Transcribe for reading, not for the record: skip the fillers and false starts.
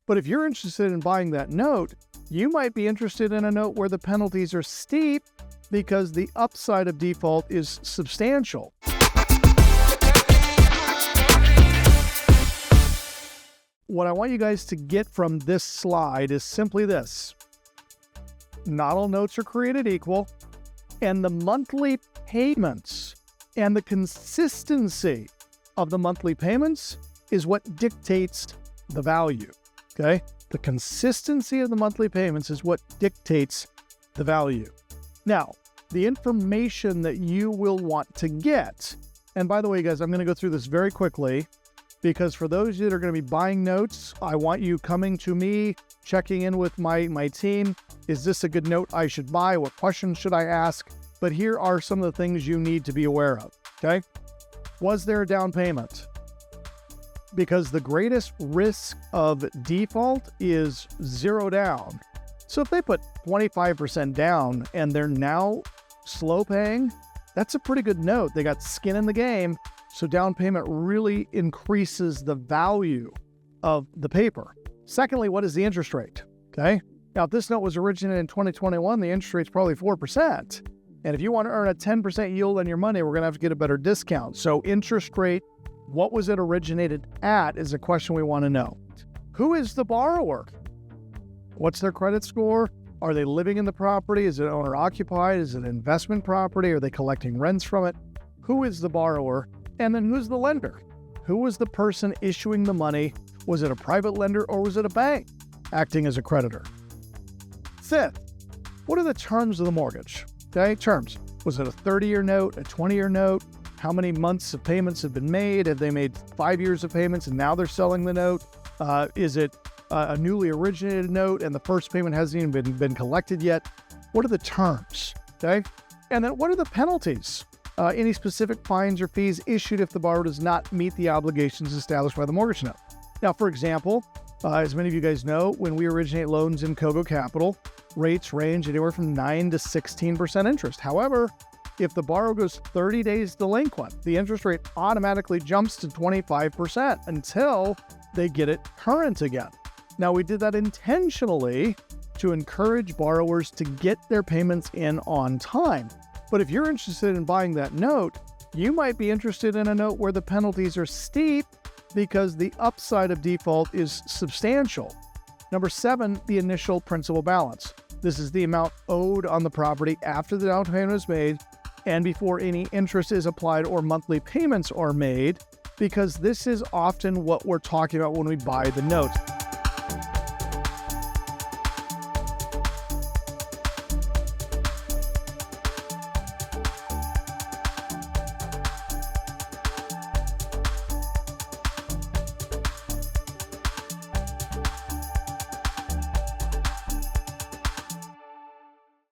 But if you're interested in buying that note, you might be interested in a note where the penalties are steep because the upside of default is substantial. What I want you guys to get from this slide is simply this. Not all notes are created equal, and the monthly payments and the consistency of the monthly payments is what dictates the value, okay? The consistency of the monthly payments is what dictates the value. Now, the information that you will want to get, and by the way, guys, I'm going to go through this very quickly because for those of you that are going to be buying notes, I want you coming to me, checking in with my team. Is this a good note I should buy? What questions should I ask? But here are some of the things you need to be aware of, okay? Was there a down payment? Because the greatest risk of default is 0 down. So if they put 25% down and they're now slow paying, that's a pretty good note. They got skin in the game. So down payment really increases the value of the paper. Secondly, what is the interest rate? Okay. Now, if this note was originated in 2021, the interest rate's probably 4%. And if you want to earn a 10% yield on your money, we're going to have to get a better discount. So interest rate, what was it originated at, is a question we want to know. Who is the borrower? What's their credit score? Are they living in the property? Is it owner occupied? Is it an investment property? Are they collecting rents from it? Who is the borrower? And then who's the lender? Who was the person issuing the money? Was it a private lender or was it a bank acting as a creditor? Fifth, what are the terms of the mortgage? Okay, terms. Was it a 30-year note, a 20-year note? How many months of payments have been made? Have they made 5 years of payments and now they're selling the note? Is it a newly originated note and the first payment hasn't even been collected yet? What are the terms? Okay, and then what are the penalties? Any specific fines or fees issued if the borrower does not meet the obligations established by the mortgage note. Now, for example, as many of you guys know, when we originate loans in Kogo Capital, rates range anywhere from 9 to 16% interest. However, if the borrower goes 30 days delinquent, the interest rate automatically jumps to 25% until they get it current again. Now, we did that intentionally to encourage borrowers to get their payments in on time. But if you're interested in buying that note, you might be interested in a note where the penalties are steep because the upside of default is substantial. Number 7, the initial principal balance. This is the amount owed on the property after the down payment is made and before any interest is applied or monthly payments are made, because this is often what we're talking about when we buy the note.